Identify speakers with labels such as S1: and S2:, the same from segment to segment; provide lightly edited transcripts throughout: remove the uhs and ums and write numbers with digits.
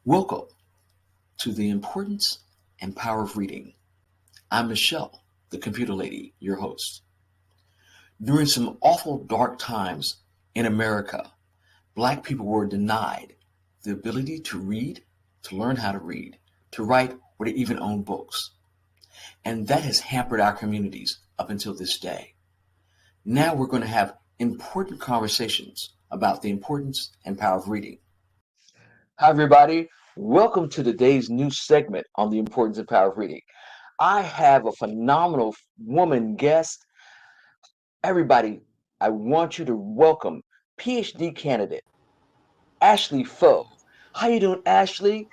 S1: Welcome to the importance and power of reading. I'm Michelle, the computer lady, your host. During some awful dark times in America, Black people were denied the ability to read, to learn how to read, to write, or to even own books. And that has hampered our communities up until this day. Now we're going to have important conversations about the importance and power of reading. Hi, everybody. Welcome to today's new segment on the importance and power of reading. I have a phenomenal woman guest. Everybody, I want you to welcome PhD candidate Ashley Foye. How you doing, Ashley?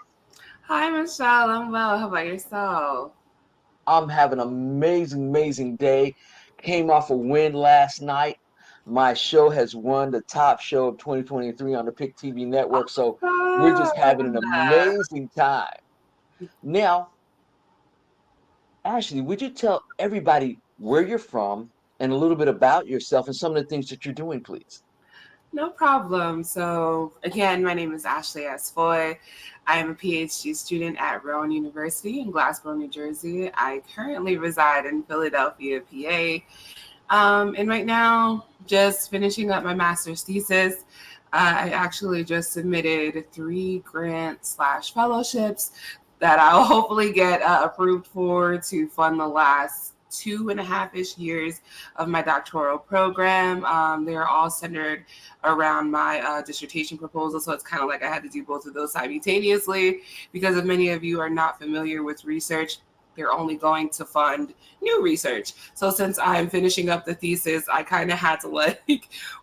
S2: Hi, Michelle. I'm well. How about yourself?
S1: I'm having an amazing day. Came off a win last night. My show has won the top show of 2023 on the Pick TV network, so we're just having an
S2: Awesome.
S1: amazing time. Now, Ashley, would you tell everybody where you're from and a little bit about yourself and some of the things that you're doing, please?
S2: No problem. So, again, my name is Ashley S. Foye. I am a PhD student at Rowan University in Glassboro, New Jersey. I currently reside in Philadelphia, PA. And right now, just finishing up my master's thesis. I actually just submitted 3 grants/fellowships that I'll hopefully get approved for to fund the last 2.5-ish years of my doctoral program. They are all centered around my dissertation proposal. So it's kind of like I had to do both of those simultaneously because if many of you are not familiar with research, they're only going to fund new research. So since I'm finishing up the thesis, I kind of had to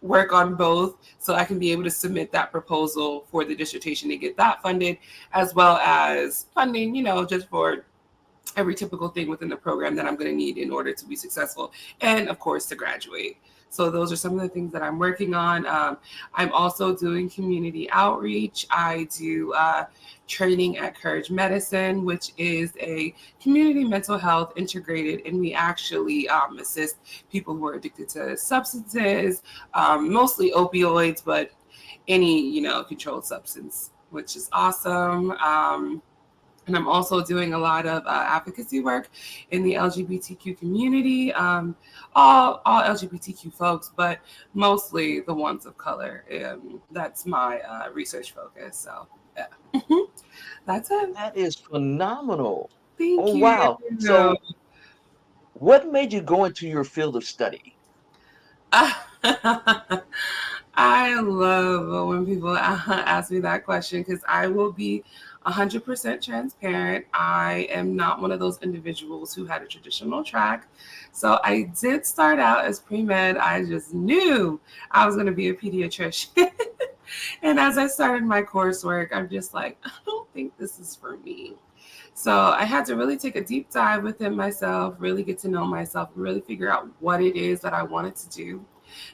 S2: work on both so I can be able to submit that proposal for the dissertation to get that funded, as well as funding, just for every typical thing within the program that I'm going to need in order to be successful and, of course, to graduate. So those are some of the things that I'm working on. I'm also doing community outreach. I do training at Courage Medicine, which is a community mental health integrated, and we actually assist people who are addicted to substances, mostly opioids, but any, controlled substance, which is awesome. And I'm also doing a lot of advocacy work in the LGBTQ community, all LGBTQ folks, but mostly the ones of color. That's my research focus. So, yeah, that's it.
S1: That is phenomenal.
S2: Thank
S1: Oh,
S2: you.
S1: wow. So, what made you go into your field of study?
S2: I love when people ask me that question because I will be 100% transparent. I am not one of those individuals who had a traditional track. So I did start out as pre-med. I just knew I was going to be a pediatrician. And as I started my coursework, I'm just like, I don't think this is for me. So I had to really take a deep dive within myself, really get to know myself, and really figure out what it is that I wanted to do.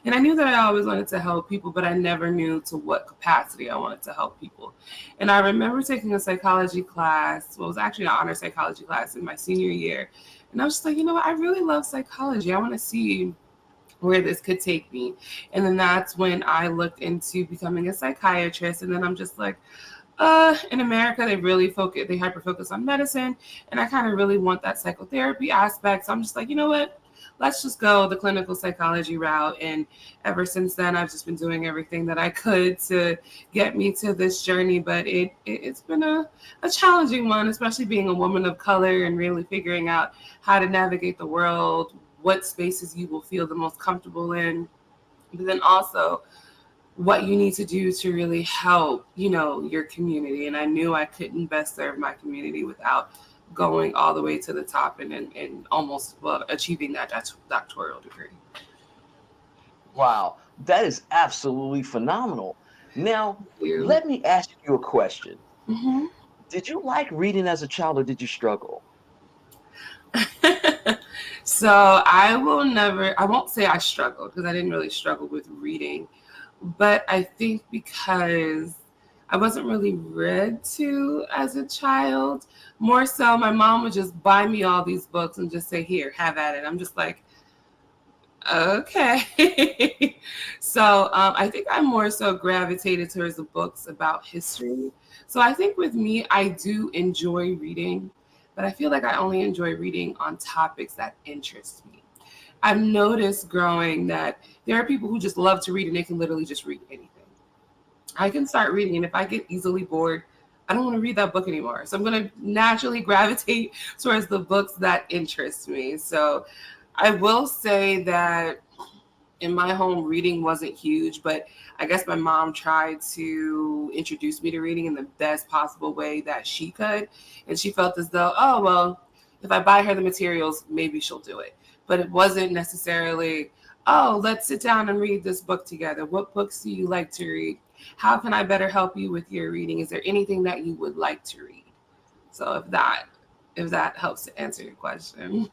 S2: And I knew that I always wanted to help people, but I never knew to what capacity I wanted to help people. And I remember taking a psychology class, well, it was actually an honor psychology class in my senior year. And I was just like, what? I really love psychology. I want to see where this could take me. And then that's when I looked into becoming a psychiatrist. And then I'm just like, in America, they hyper focus on medicine. And I kind of really want that psychotherapy aspect. So I'm just like, what? Let's just go the clinical psychology route. And ever since then, I've just been doing everything that I could to get me to this journey. But it's been a challenging one, especially being a woman of color and really figuring out how to navigate the world, what spaces you will feel the most comfortable in, but then also what you need to do to really help, your community. And I knew I couldn't best serve my community without going all the way to the top and almost achieving that doctoral degree.
S1: Wow, that is absolutely phenomenal. Now,
S2: Thank you.
S1: let me ask you a question.
S2: Hmm.
S1: Did you like reading as a child or did you struggle?
S2: So I won't say I struggled because I didn't really struggle with reading, but I think because I wasn't really read to as a child, more so my mom would just buy me all these books and just say, here, have at it. I'm just like, Okay. So I think I more so gravitated towards the books about history. So I think with me, I do enjoy reading, but I feel like I only enjoy reading on topics that interest me. I've noticed growing that there are people who just love to read and they can literally just read anything. I can start reading, and if I get easily bored, I don't want to read that book anymore. So I'm going to naturally gravitate towards the books that interest me. So I will say that in my home, reading wasn't huge, but I guess my mom tried to introduce me to reading in the best possible way that she could. And she felt as though, oh, well, if I buy her the materials, maybe she'll do it. But it wasn't necessarily, oh, let's sit down and read this book together. What books do you like to read? How can I better help you with your reading? Is there anything that you would like to read? So if that helps to answer your question.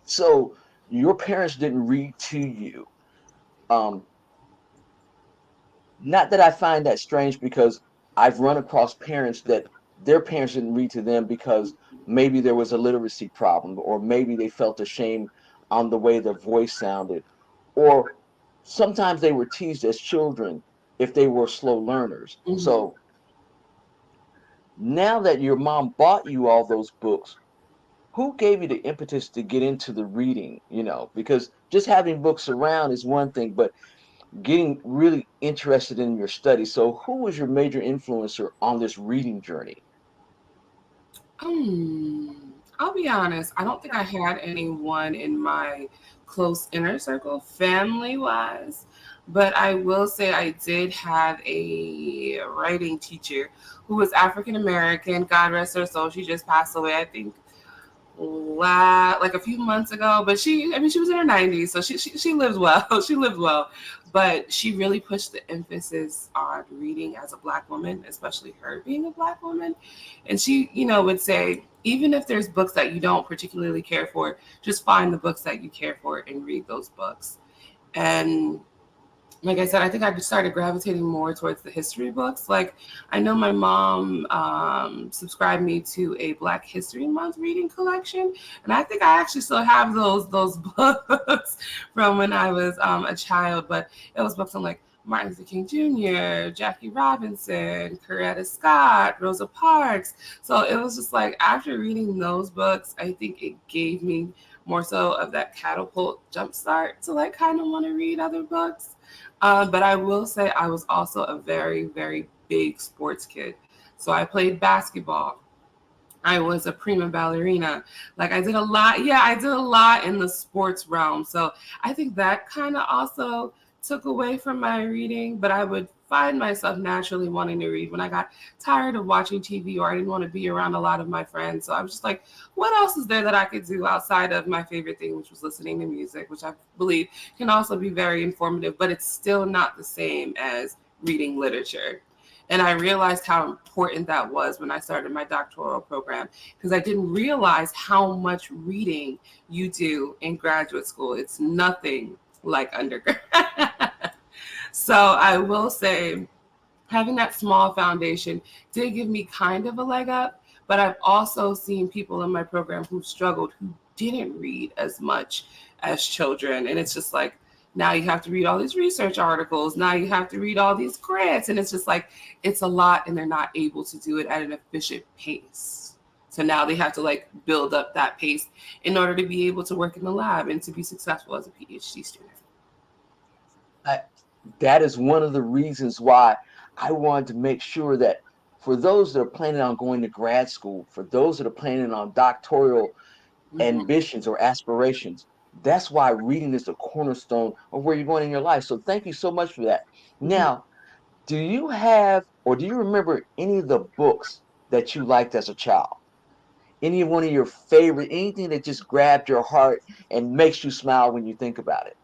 S1: So your parents didn't read to you. Um, Not that I find that strange because I've run across parents that their parents didn't read to them because maybe there was a literacy problem, or maybe they felt ashamed on the way their voice sounded, or sometimes they were teased as children if they were slow learners.
S2: Hmm.
S1: So now that your mom bought you all those books, who gave you the impetus to get into the reading? Because just having books around is one thing, but getting really interested in your study. So, who was your major influencer on this reading journey?
S2: I'll be honest. I don't think I had anyone in my close inner circle, family wise, but I will say I did have a writing teacher who was African American. God rest her soul. She just passed away, I think, like a few months ago. But she was in her 90s, so she lived well. She lived well, but she really pushed the emphasis on reading as a Black woman, especially her being a Black woman. And she, would say, even if there's books that you don't particularly care for, just find the books that you care for and read those books. And like I said, I think I started gravitating more towards the history books. Like, I know my mom subscribed me to a Black History Month reading collection, and I think I actually still have those books from when I was a child. But it was books on like Martin Luther King Jr., Jackie Robinson, Coretta Scott, Rosa Parks. So it was just like after reading those books, I think it gave me more so of that catapult jumpstart to like kind of want to read other books. But I will say I was also a very, very big sports kid. So I played basketball. I was a prima ballerina. Like I did a lot. Yeah, I did a lot in the sports realm. So I think that kind of also took away from my reading, but I would find myself naturally wanting to read when I got tired of watching TV or I didn't want to be around a lot of my friends. So I was just like, what else is there that I could do outside of my favorite thing, which was listening to music, which I believe can also be very informative, but it's still not the same as reading literature. And I realized how important that was when I started my doctoral program because I didn't realize how much reading you do in graduate school. It's nothing like undergrad. So I will say having that small foundation did give me kind of a leg up, but I've also seen people in my program who struggled who didn't read as much as children. And it's just like, now you have to read all these research articles. Now you have to read all these grants. And it's just like, it's a lot and they're not able to do it at an efficient pace. So now they have to like build up that pace in order to be able to work in the lab and to be successful as a PhD student.
S1: I, that is one of the reasons why I wanted to make sure that for those that are planning on going to grad school, for those that are planning on doctoral
S2: Mhm.
S1: ambitions or aspirations, that's why reading is the cornerstone of where you're going in your life. So thank you so much for that.
S2: Mhm.
S1: Now, do you have or do you remember any of the books that you liked as a child? Any one of your favorite, anything that just grabbed your heart and makes you smile when you think about it?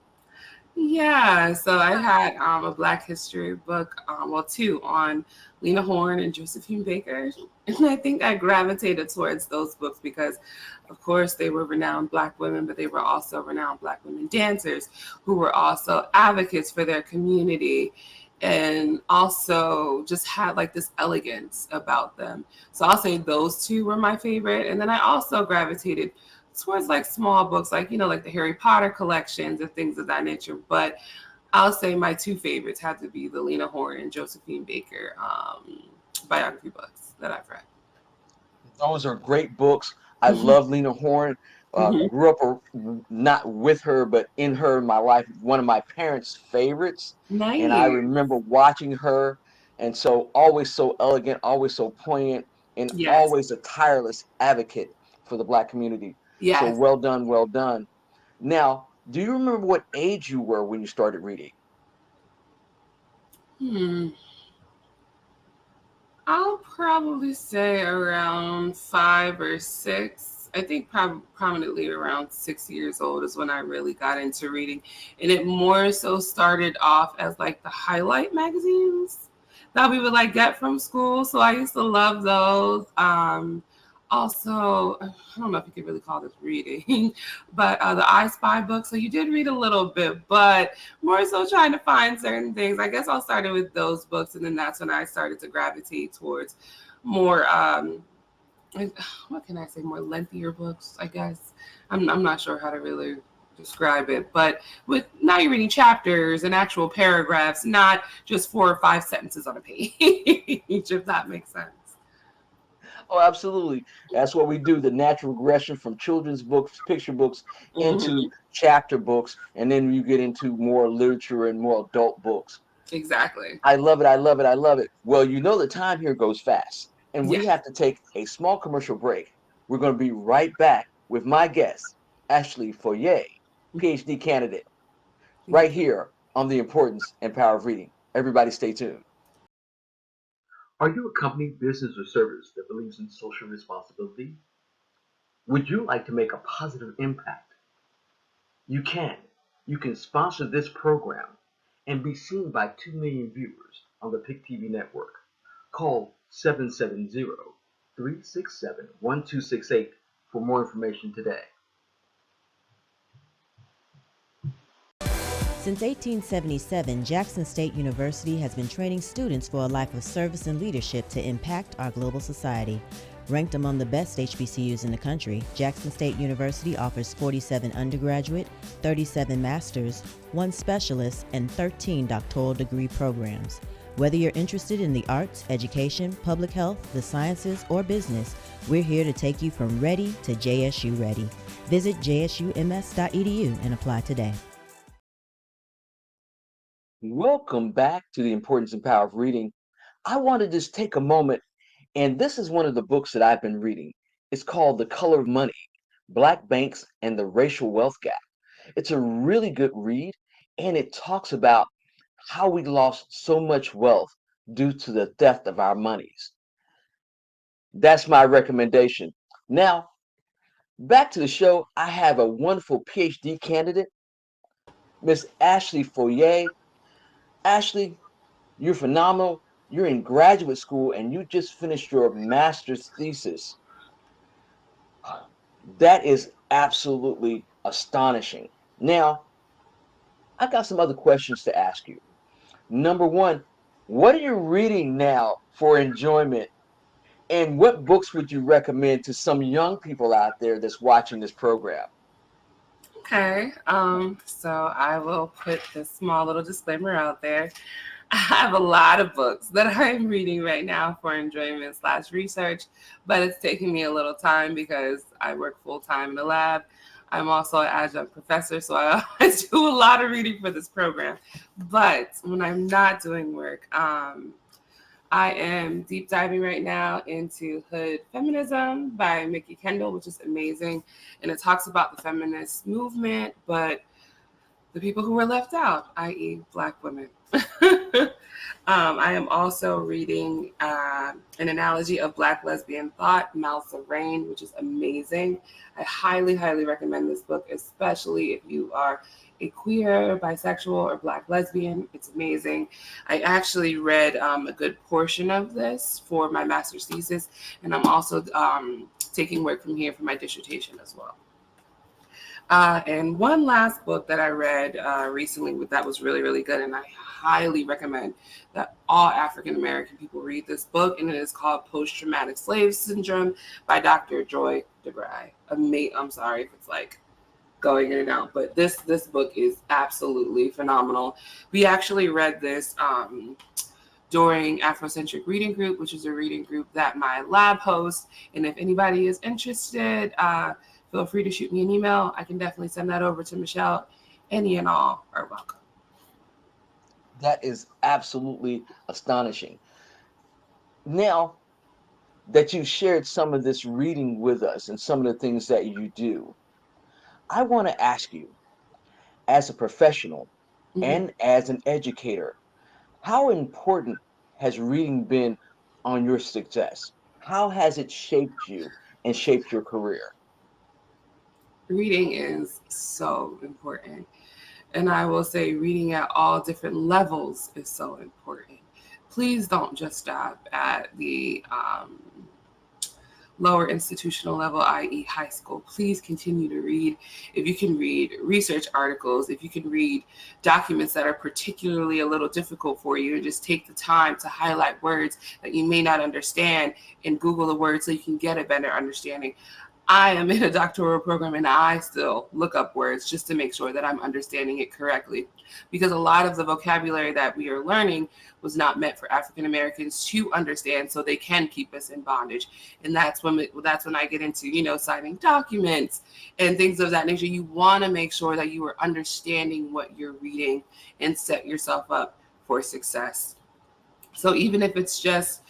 S2: Yeah, so I had a Black History book, well, two on Lena Horne and Josephine Baker. And I think I gravitated towards those books because, of course, they were renowned Black women, but they were also renowned Black women dancers who were also advocates for their community and also just had like this elegance about them. So I'll say those two were my favorite. And then I also gravitated towards like small books, like, like the Harry Potter collections and things of that nature. But I'll say my two favorites have to be the Lena Horne and Josephine Baker biography books that I've read.
S1: Those are great books. I
S2: Mhm.
S1: love Lena Horne.
S2: Mhm.
S1: Grew up not with her, but in her in my life. One of my parents' favorites, and I
S2: Nice.
S1: remember watching her. And so, always so elegant, always so poignant, and
S2: Yes.
S1: always a tireless advocate for the Black community. So
S2: Yes.
S1: well done, well done. Now, do you remember what age you were when you started reading?
S2: Hmm. I'll probably say around 5 or 6. I think prominently around 6 years old is when I really got into reading. And it more so started off as like the highlight magazines that we would like get from school. So I used to love those. Also, I don't know if you could really call this reading, but the I Spy book. So you did read a little bit, but more so trying to find certain things. I guess I started with those books, and then that's when I started to gravitate towards more, what can I say, more lengthier books, I guess. I'm not sure how to really describe it, but with now you're reading chapters and actual paragraphs, not just 4 or 5 sentences on a page, if that makes sense.
S1: Oh, absolutely. That's what we do, the natural progression from children's books, picture books, into
S2: Hmm.
S1: chapter books, and then you get into more literature and more adult books.
S2: Exactly.
S1: I love it. I love it. I love it. Well, you know the time here goes fast, and
S2: Yeah.
S1: we have to take a small commercial break. We're going to be right back with my guest, Ashley Foye, PhD candidate, right
S2: Thank you.
S1: here on the importance and power of reading. Everybody stay tuned. Are you a company, business, or service that believes in social responsibility? Would you like to make a positive impact? You can. You can sponsor this program and be seen by 2 million viewers on the PIC TV network. Call 770-367-1268 for more information today.
S3: Since 1877, Jackson State University has been training students for a life of service and leadership to impact our global society. Ranked among the best HBCUs in the country, Jackson State University offers 47 undergraduate, 37 master's, 1 specialist, and 13 doctoral degree programs. Whether you're interested in the arts, education, public health, the sciences, or business, we're here to take you from ready to JSU ready. Visit jsums.edu and apply today.
S1: Welcome back to the importance and power of reading. I want to just take a moment, and this is one of the books that I've been reading. It's called The Color of Money: Black Banks and the Racial Wealth Gap. It's a really good read, and it talks about how we lost so much wealth due to the theft of our monies. That's my recommendation. Now, back to the show. I have a wonderful PhD candidate, Miss Ashley Foye. Ashley, you're phenomenal. You're in graduate school and you just finished your master's thesis. That is absolutely astonishing. Now, I've got some other questions to ask you. Number one, what are you reading now for enjoyment? And what books would you recommend to some young people out there that's watching this program?
S2: Okay. So I will put this small little disclaimer out there. I have a lot of books that I'm reading right now for enjoyment slash research, but it's taking me a little time because I work full time in the lab. I'm also an adjunct professor, so I always do a lot of reading for this program. But when I'm not doing work, I am deep diving right now into Hood Feminism by Mickey Kendall, which is amazing. And it talks about the feminist movement, but the people who were left out, i.e., Black women. I am also reading an analogy of Black lesbian thought, Mouths of Rain, which is amazing. I highly, highly recommend this book, especially if you are a queer, bisexual, or Black lesbian. It's amazing. I actually read a good portion of this for my master's thesis, and I'm also taking work from here for my dissertation as well. And one last book that I read recently that was really, really good, and I highly recommend that all African American people read this book, and it is called Post Traumatic Slave Syndrome by Dr. Joy DeBry. I'm sorry if it's like going in and out, but this book is absolutely phenomenal. We actually read this during Afrocentric Reading Group, which is a reading group that my lab hosts. And if anybody is interested, feel free to shoot me an email. I can definitely send that over to Michelle. Any and all are welcome.
S1: That is absolutely astonishing. Now that you shared some of this reading with us and some of the things that you do, I want to ask you, as a professional
S2: Mm-hmm.
S1: and as an educator, how important has reading been on your success? How has it shaped you and shaped your career?
S2: Reading is so important. And I will say reading at all different levels is so important. Please don't just stop at the lower institutional level, i.e. high school. Please continue to read. If you can read research articles, if you can read documents that are particularly a little difficult for you, and just take the time to highlight words that you may not understand and Google the words so you can get a better understanding. I am in a doctoral program and I still look up words just to make sure that I'm understanding it correctly, because a lot of the vocabulary that we are learning was not meant for African Americans to understand, so they can keep us in bondage. And that's when I get into, signing documents and things of that nature. You want to make sure that you are understanding what you're reading and set yourself up for success. So even if it's just,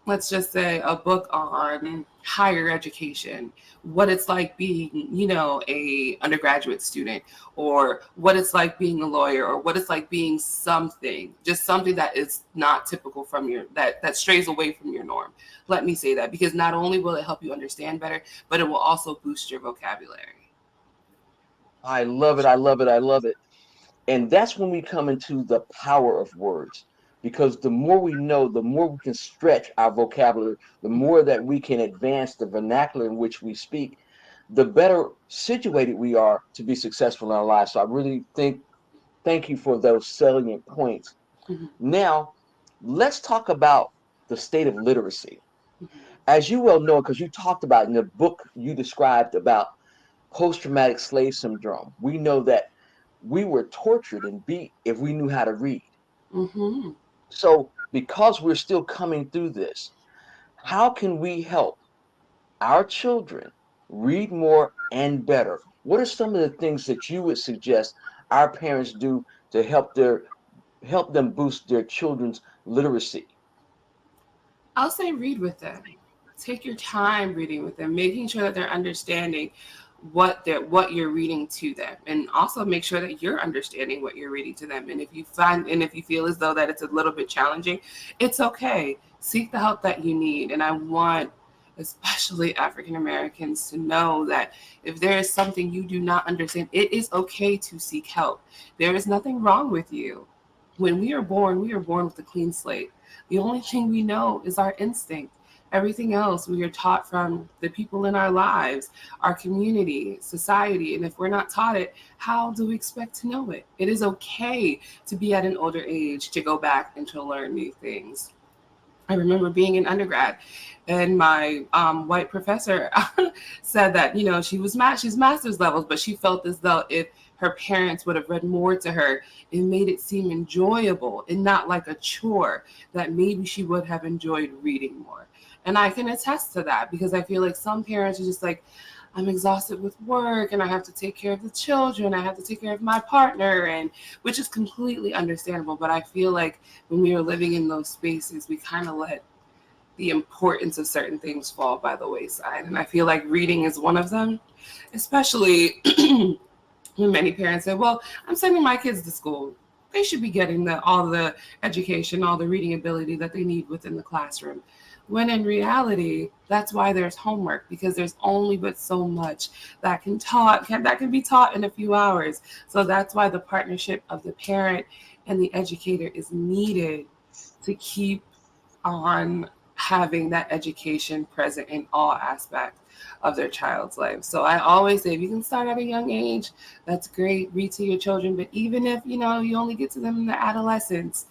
S2: let's just say, a book on higher education, what it's like being, a undergraduate student, or what it's like being a lawyer, or what it's like being just something that is not typical from that strays away from your norm. Let me say that, because not only will it help you understand better, but it will also boost your vocabulary.
S1: I love it. I love it. I love it. And that's when we come into the power of words. Because the more we know, the more we can stretch our vocabulary, the more that we can advance the vernacular in which we speak, the better situated we are to be successful in our lives. So I really thank you for those salient points.
S2: Mhm.
S1: Now, let's talk about the state of literacy.
S2: Mhm.
S1: As you well know, because you talked about in the book you described about post-traumatic slave syndrome, we know that we were tortured and beat if we knew how to read.
S2: Mhm.
S1: So, because we're still coming through this, how can we help our children read more and better? What are some of the things that you would suggest our parents do to help them boost their children's literacy?
S2: I'll say read with them. Take your time reading with them, making sure that they're understanding what you're reading to them, and also make sure that you're understanding what you're reading to them. And if you feel as though that it's a little bit challenging, it's okay. Seek the help that you need. And I want especially African Americans to know that if there is something you do not understand, it is okay to seek help. There is nothing wrong with you. When we are born with a clean slate. The only thing we know is our instinct. Everything else we are taught from the people in our lives, our community, society. And if we're not taught it, how do we expect to know it? It is okay to be at an older age to go back and to learn new things. I remember being in undergrad, and my white professor said that she's master's levels, but she felt as though if her parents would have read more to her, it made it seem enjoyable and not like a chore. That maybe she would have enjoyed reading more, and I can attest to that, because I feel like some parents are just like, I'm exhausted with work and I have to take care of the children. I have to take care of my partner, and which is completely understandable. But I feel like when we are living in those spaces, we kind of let the importance of certain things fall by the wayside. And I feel like reading is one of them, especially when many parents say, well, I'm sending my kids to school. They should be getting all the education, all the reading ability that they need within the classroom. When in reality, that's why there's homework, because there's only but so much that can be taught in a few hours. So that's why the partnership of the parent and the educator is needed to keep on having that education present in all aspects of their child's life. So I always say, if you can start at a young age, that's great. Read to your children. But even if you only get to them in their adolescence,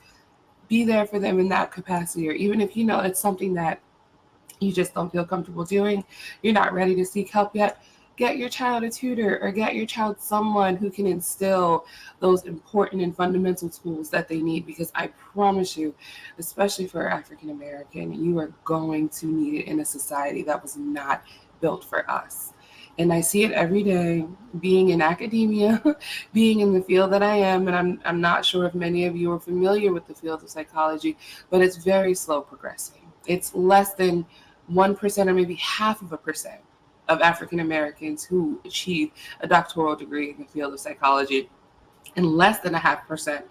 S2: be there for them in that capacity. Or even if it's something that you just don't feel comfortable doing, you're not ready to seek help yet, get your child a tutor or get your child someone who can instill those important and fundamental tools that they need, because I promise you, especially for African American, you are going to need it in a society that was not built for us. And I see it every day, being in academia, being in the field that I am, and I'm not sure if many of you are familiar with the field of psychology, but it's very slow progressing. It's less than 1% or maybe 0.5% of African Americans who achieve a doctoral degree in the field of psychology, and less than 0.5%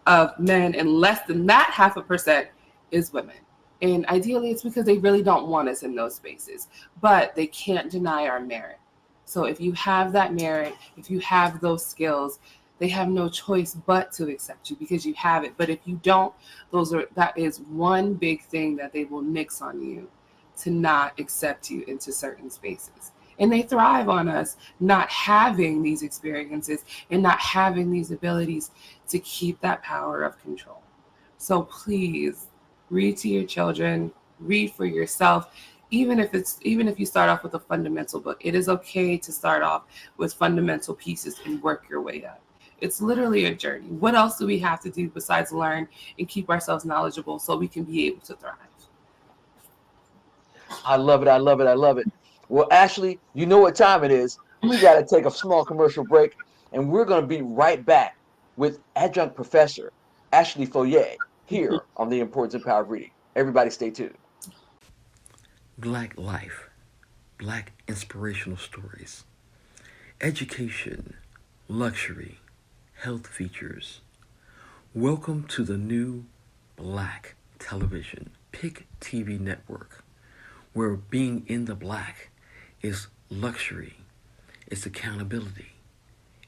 S2: of men, and less than that 0.5% is women. And ideally, it's because they really don't want us in those spaces, but they can't deny our merit. So if you have that merit, if you have those skills, they have no choice but to accept you because you have it. But if you don't, that is one big thing that they will nix on you, to not accept you into certain spaces. And they thrive on us not having these experiences and not having these abilities to keep that power of control. So please read to your children, read for yourself. Even if you start off with a fundamental book, it is okay to start off with fundamental pieces and work your way up. It's literally a journey. What else do we have to do besides learn and keep ourselves knowledgeable so we can be able to thrive?
S4: I love it. I love it. I love it. Well, Ashley, you know what time it is. We got to take a small commercial break, and we're going to be right back with Adjunct Professor Ashley Foye here on The Importance and Power of Reading. Everybody stay tuned.
S1: Black life, Black inspirational stories, education, luxury, health features. Welcome to the new Black television, Pick TV network, where being in the Black is luxury, it's accountability,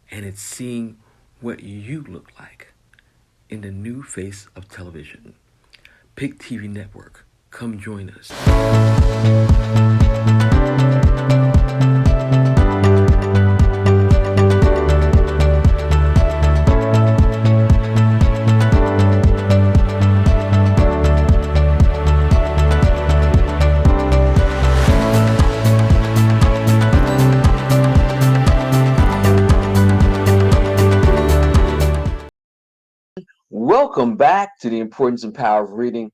S1: and it's seeing what you look like in the new face of television. Pick TV network. Come join us.
S4: Welcome back to The Importance and Power of Reading.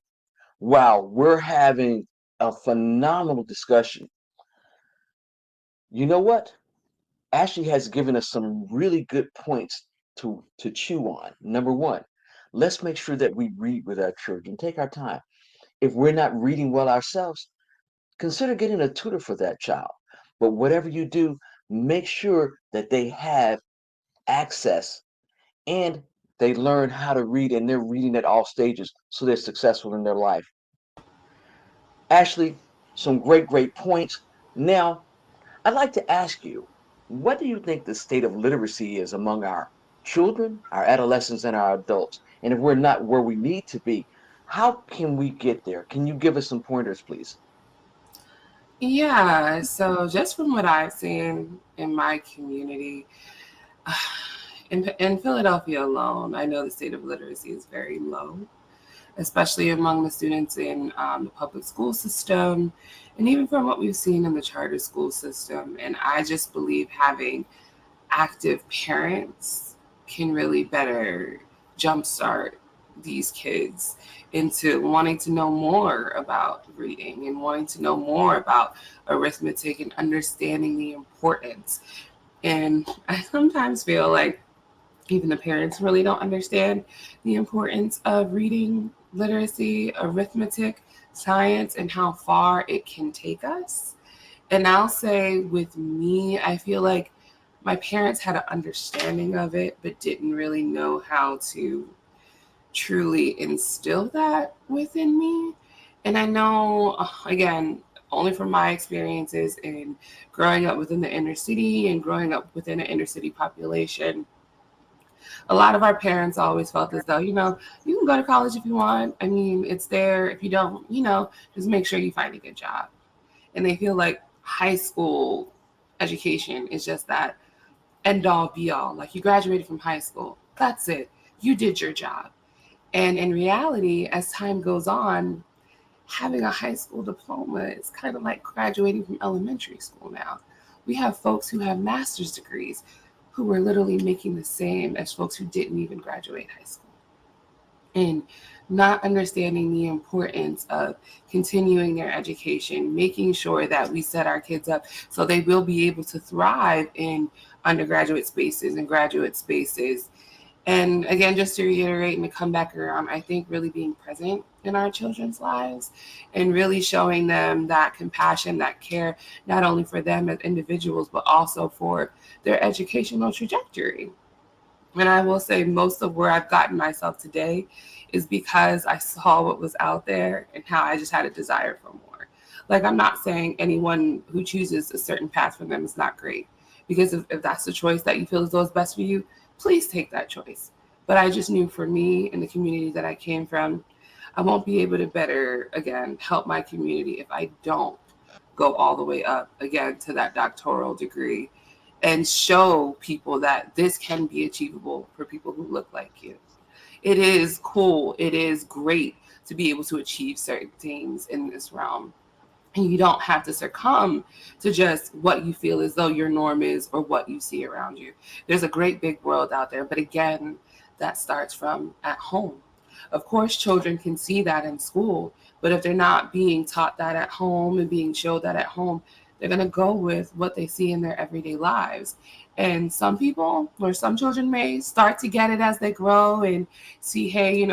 S4: Wow, we're having a phenomenal discussion. You know what? Ashley has given us some really good points to chew on. Number one, let's make sure that we read with our children. Take our time. If we're not reading well ourselves, consider getting a tutor for that child. But whatever you do, make sure that they have access and they learn how to read, and they're reading at all stages so they're successful in their life. Ashley, some great points. Now, I'd like to ask you, what do you think the state of literacy is among our children, our adolescents, and our adults? And if we're not where we need to be, how can we get there? Can you give us some pointers, please?
S2: Yeah, so just from what I've seen in my community, in Philadelphia alone, I know the state of literacy is very low, especially among the students in the public school system, and even from what we've seen in the charter school system. And I just believe having active parents can really better jumpstart these kids into wanting to know more about reading and wanting to know more about arithmetic and understanding the importance. And I sometimes feel like even the parents really don't understand the importance of reading, literacy, arithmetic, science, and how far it can take us. And I'll say with me, I feel like my parents had an understanding of it, but didn't really know how to truly instill that within me. And I know, again, only from my experiences in growing up within the inner city and growing up within an inner city population, a lot of our parents always felt as though, you can go to college if you want. I mean, it's there. If you don't, just make sure you find a good job. And they feel like high school education is just that end all be all. Like, you graduated from high school. That's it. You did your job. And in reality, as time goes on, having a high school diploma is kind of like graduating from elementary school now. We have folks who have master's degrees who are literally making the same as folks who didn't even graduate high school. And not understanding the importance of continuing their education, making sure that we set our kids up so they will be able to thrive in undergraduate spaces and graduate spaces. And again, just to reiterate and to come back around, I think really being present in our children's lives and really showing them that compassion, that care, not only for them as individuals, but also for their educational trajectory. And I will say most of where I've gotten myself today is because I saw what was out there and how I just had a desire for more. Like, I'm not saying anyone who chooses a certain path for them is not great, because if that's the choice that you feel as though is best for you, please take that choice. But I just knew for me and the community that I came from, I won't be able to better, again, help my community if I don't go all the way up, again, to that doctoral degree and show people that this can be achievable for people who look like you. It is cool. It is great to be able to achieve certain things in this realm. And you don't have to succumb to just what you feel as though your norm is or what you see around you. There's a great big world out there. But again, that starts from at home. Of course, children can see that in school, but if they're not being taught that at home and being showed that at home, they're going to go with what they see in their everyday lives. And some people or some children may start to get it as they grow and see, hey,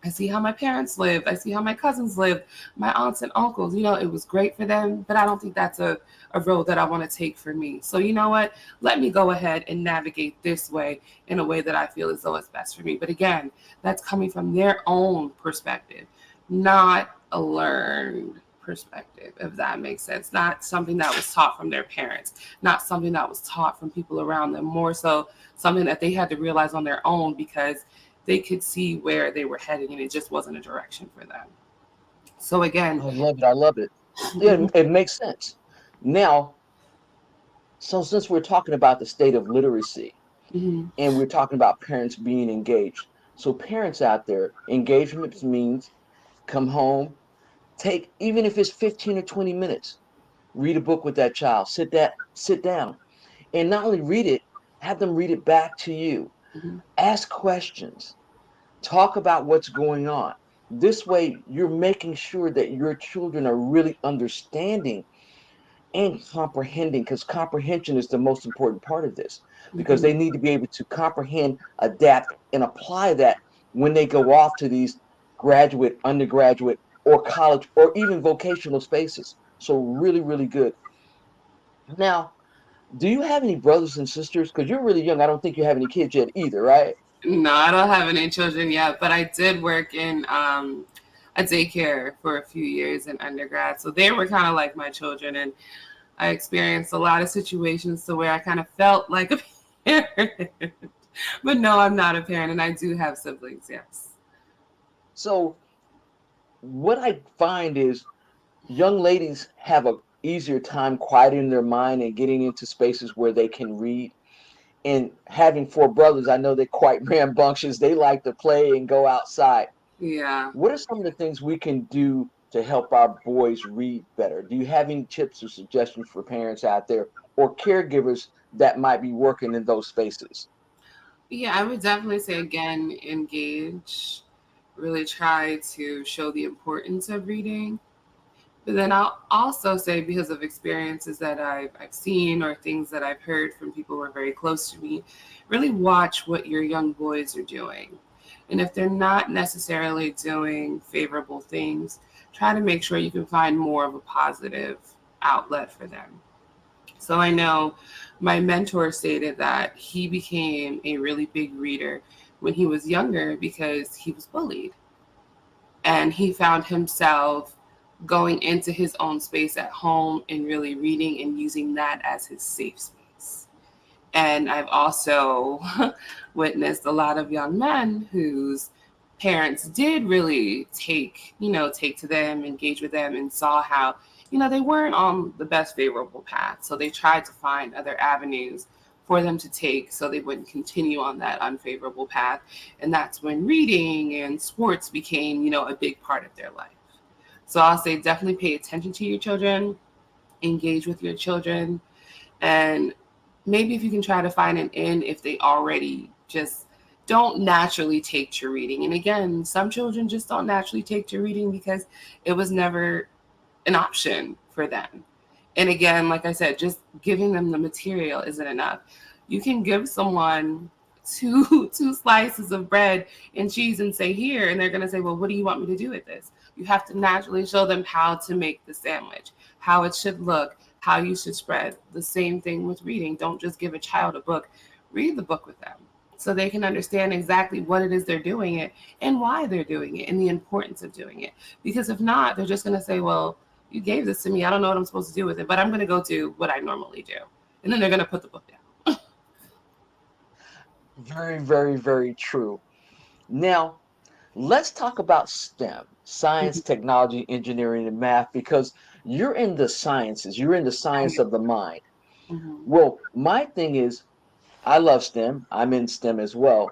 S2: I see how my parents lived. I see how my cousins lived, my aunts and uncles. It was great for them, but I don't think that's a road that I want to take for me. So you know what? Let me go ahead and navigate this way in a way that I feel as though it's best for me. But again, that's coming from their own perspective, not a learned perspective, if that makes sense. Not something that was taught from their parents, not something that was taught from people around them, more so something that they had to realize on their own because they could see where they were heading and it just wasn't a direction for them. So again,
S4: I love it. I love it. Yeah, it makes sense. Now, so since we're talking about the state of literacy
S2: mhm,
S4: and we're talking about parents being engaged, so parents out there, engagement means come home, take even if it's 15 or 20 minutes, read a book with that child, sit down, and not only read it, have them read it back to you.
S2: mhm,
S4: Ask questions. Talk about what's going on. This way, you're making sure that your children are really understanding and comprehending, because comprehension is the most important part of this, because
S2: mhm.
S4: they need to be able to comprehend, adapt, and apply that when they go off to these graduate, undergraduate, or college, or even vocational spaces. So, really, really good. Now, do you have any brothers and sisters? Because you're really young. I don't think you have any kids yet either, right?
S2: No, I don't have any children yet, but I did work in a daycare for a few years in undergrad. So they were kind of like my children. And I experienced a lot of situations to where I kind of felt like a parent. But no, I'm not a parent. And I do have siblings, yes.
S4: So, what I find is young ladies have a easier time quieting their mind and getting into spaces where they can read. And having four brothers, I know they're quite rambunctious. They like to play and go outside.
S2: Yeah.
S4: What are some of the things we can do to help our boys read better? Do you have any tips or suggestions for parents out there or caregivers that might be working in those spaces?
S2: Yeah, I would definitely say again, engage, really try to show the importance of reading. But then I'll also say, because of experiences that I've seen or things that I've heard from people who are very close to me, really watch what your young boys are doing. And if they're not necessarily doing favorable things, try to make sure you can find more of a positive outlet for them. So I know my mentor stated that he became a really big reader when he was younger because he was bullied. And he found himself going into his own space at home and really reading and using that as his safe space. And I've also witnessed a lot of young men whose parents did really take to them, engage with them, and saw how, they weren't on the best favorable path. So they tried to find other avenues for them to take so they wouldn't continue on that unfavorable path. And that's when reading and sports became, a big part of their life. So I'll say definitely pay attention to your children, engage with your children, And maybe if you can try to find an in if they already just don't naturally take to reading. And again, some children just don't naturally take to reading because it was never an option for them. And again, like I said, just giving them the material isn't enough. You can give someone two slices of bread and cheese and say here, and they're going to say, well, what do you want me to do with this? You have to naturally show them how to make the sandwich, how it should look, how you should spread. The same thing with reading. Don't just give a child a book. Read the book with them so they can understand exactly what it is they're doing it and why they're doing it and the importance of doing it. Because if not, they're just going to say, well, you gave this to me. I don't know what I'm supposed to do with it, but I'm going to go do what I normally do. And then they're going to put the book down.
S4: Very, very, very true. Now, let's talk about STEM, science, technology, engineering, and math, because you're in the sciences, you're in the science of the mind.
S2: Mhm.
S4: Well, my thing is, I love STEM, I'm in STEM as well.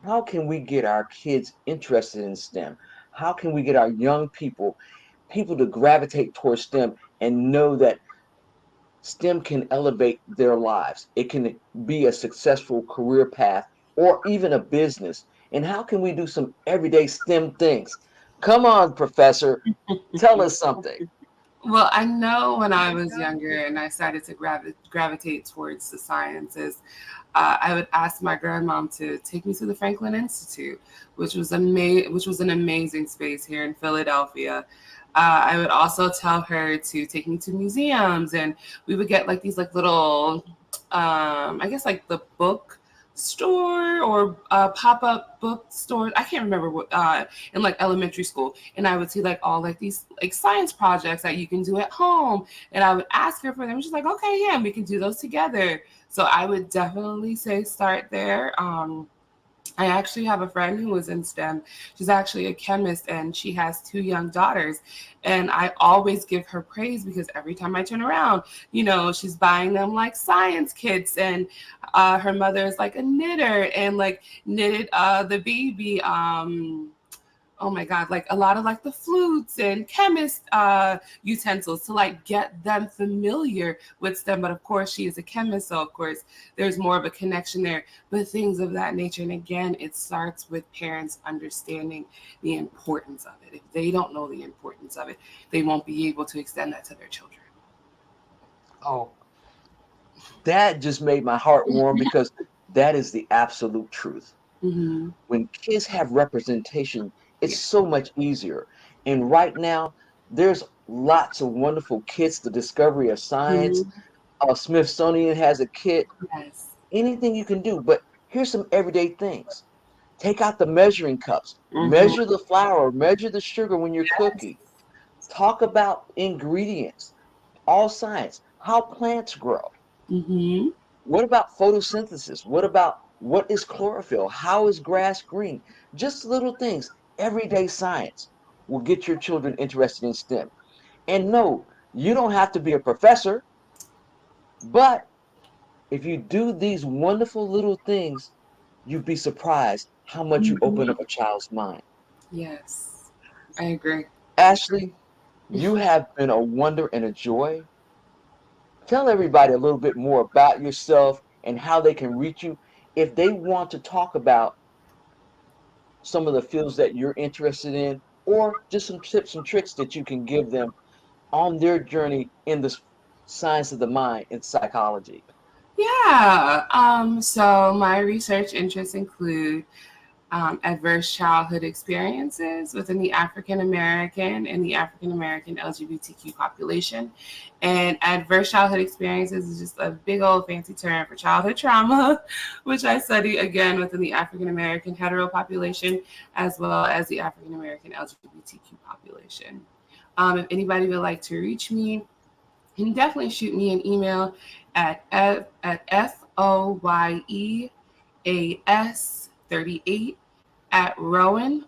S4: How can we get our kids interested in STEM? How can we get our young people to gravitate towards STEM and know that STEM can elevate their lives? It can be a successful career path or even a business. And how can we do some everyday STEM things? Come on, Professor, tell us something.
S2: Well, I know when I was younger and I started to gravitate towards the sciences, I would ask my grandmom to take me to the Franklin Institute, which was an amazing space here in Philadelphia. I would also tell her to take me to museums, and we would get like these like little, I guess like the book store or pop-up book stores. I can't remember what in like elementary school, and I would see like all like these like science projects that you can do at home, and I would ask her for them. She's like, okay, yeah, we can do those together. So I would definitely say start there. I actually have a friend who is in STEM. She's actually a chemist and she has two young daughters. And I always give her praise because every time I turn around, you know, she's buying them like science kits. And her mother is like a knitter and like knitted the baby. Oh my God, like a lot of like the flutes and chemist utensils to like get them familiar with STEM. But of course, she is a chemist, so of course, there's more of a connection there, but things of that nature. And again, it starts with parents understanding the importance of it. If they don't know the importance of it, they won't be able to extend that to their children.
S4: Oh, that just made my heart warm because that is the absolute truth.
S2: Mm-hmm.
S4: When kids have representation, it's
S2: Yeah.
S4: so much easier. And right now, there's lots of wonderful kits, the discovery of science.
S2: Mm-hmm.
S4: Smithsonian has a kit,
S2: Yes.
S4: anything you can do. But here's some everyday things. Take out the measuring cups,
S2: Mm-hmm.
S4: measure the flour, measure the sugar when you're cooking. Talk about ingredients, all science, how plants grow.
S2: Mm-hmm.
S4: What about photosynthesis? What about what is chlorophyll? How is grass green? Just little things. Everyday science will get your children interested in STEM. And no, you don't have to be a professor, but if you do these wonderful little things, you'd be surprised how much you open
S2: Mm-hmm.
S4: up a child's mind.
S2: Yes, I agree.
S4: Ashley, you have been a wonder and a joy. Tell everybody a little bit more about yourself and how they can reach you if they want to talk about some of the fields that you're interested in, or just some tips and tricks that you can give them on their journey in the science of the mind and psychology.
S2: Yeah. So my research interests include adverse childhood experiences within the African American and the African American LGBTQ population. And adverse childhood experiences is just a big old fancy term for childhood trauma, which I study again within the African American hetero population as well as the African American LGBTQ population. If anybody would like to reach me, you can definitely shoot me an email at FOYEAS38 at rowan.edu.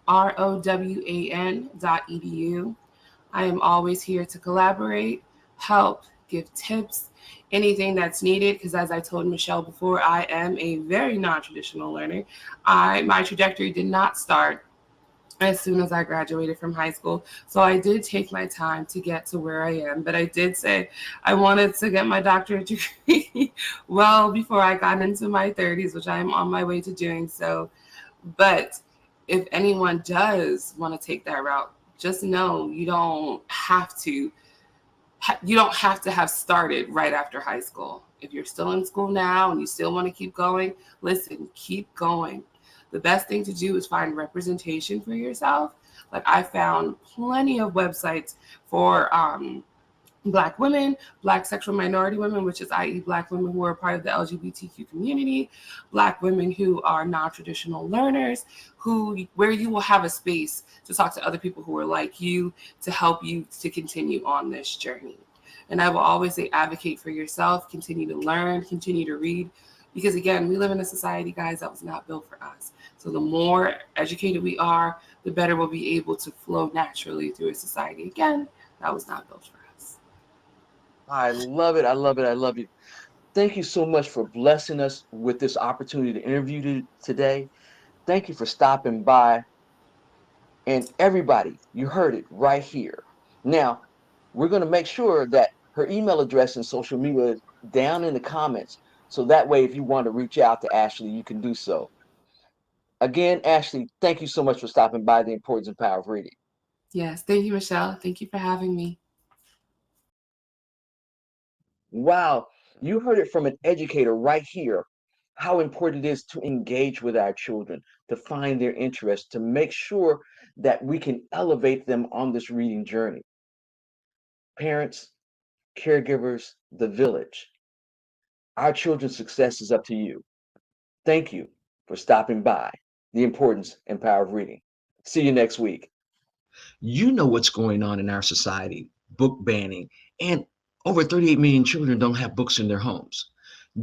S2: I am always here to collaborate, help, give tips, anything that's needed. Because as I told Michelle before, I am a very non-traditional learner. My trajectory did not start as soon as I graduated from high school. So I did take my time to get to where I am. But I did say I wanted to get my doctorate degree well before I got into my 30s, which I am on my way to doing so. But if anyone does want to take that route, just know you don't have to have started right after high school. If you're still in school now and you still want to keep going, listen, keep going. The best thing to do is find representation for yourself. Like I found plenty of websites for Black women, Black sexual minority women, which is i.e. Black women who are part of the LGBTQ community, Black women who are non-traditional learners, where you will have a space to talk to other people who are like you to help you to continue on this journey. And I will always say advocate for yourself, continue to learn, continue to read, because again, we live in a society, guys, that was not built for us. So the more educated we are, the better we'll be able to flow naturally through a society. Again, that was not built for us.
S4: I love it. I love it. I love you. Thank you so much for blessing us with this opportunity to interview you today. Thank you for stopping by. And everybody, you heard it right here. Now, we're going to make sure that her email address and social media is down in the comments. So that way, if you want to reach out to Ashley, you can do so. Again, Ashley, thank you so much for stopping by The Importance and Power of Reading.
S2: Yes, thank you, Michelle. Thank you for having me.
S4: Wow, you heard it from an educator right here, how important it is to engage with our children, to find their interests, to make sure that we can elevate them on this reading journey. Parents, caregivers, the village, our children's success is up to you. Thank you for stopping by The Importance and Power of Reading. See you next week. You know what's going on in our society, book banning, and over 38 million children don't have books in their homes.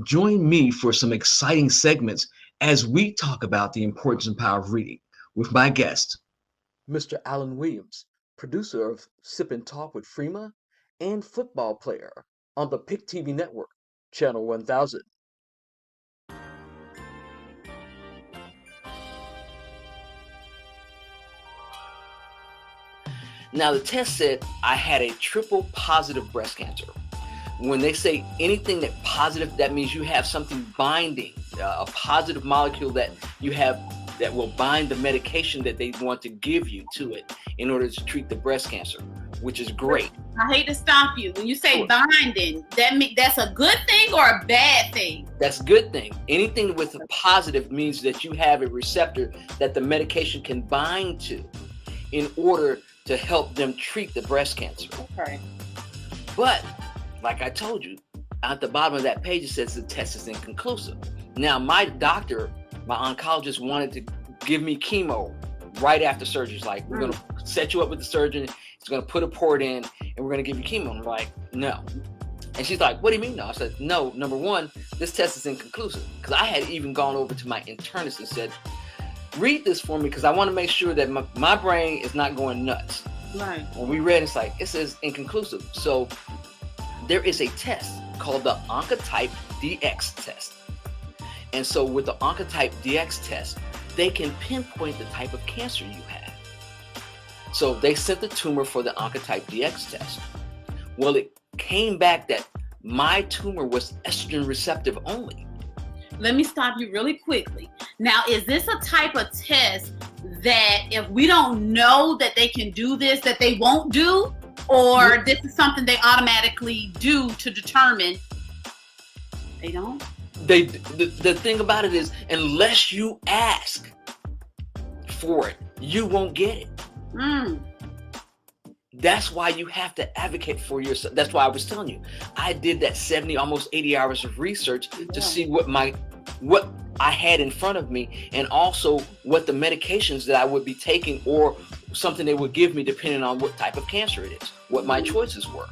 S4: Join me for some exciting segments as we talk about the importance and power of reading with my guest, Mr. Alan Williams, producer of Sip and Talk with Freema and football player on the PIC TV network, Channel 1000. Now, the test said I had a triple positive breast cancer. When they say anything that positive, that means you have something binding, a positive molecule that you have that will bind the medication that they want to give you to it in order to treat the breast cancer, which is great.
S5: I hate to stop you. When you say binding, that's a good thing or a bad thing?
S4: That's a good thing. Anything with a positive means that you have a receptor that the medication can bind to in order to help them treat the breast cancer.
S5: Okay.
S4: But like I told you, at the bottom of that page, it says the test is inconclusive. Now, my doctor, my oncologist wanted to give me chemo right after surgery. It's like, we're going to set you up with the surgeon. He's going to put a port in and we're going to give you chemo. And I'm like, no. And she's like, what do you mean no? I said, no, number one, this test is inconclusive. Because I had even gone over to my internist and said, read this for me because I want to make sure that my brain is not going nuts.
S5: Right.
S4: When we read, it's like, it says inconclusive. So there is a test called the Oncotype DX test. And so with the Oncotype DX test, they can pinpoint the type of cancer you have. So they sent the tumor for the Oncotype DX test. Well, it came back that my tumor was estrogen receptive only.
S5: Let me stop you really quickly. Now, is this a type of test that if we don't know that they can do this, that they won't do? Or this is something they automatically do to determine they don't?
S4: The thing about it is, unless you ask for it, you won't get it. That's why you have to advocate for yourself. That's why I was telling you, I did that 70, almost 80 hours of research to see what I had in front of me, and also what the medications that I would be taking or something they would give me depending on what type of cancer it is, what my choices were.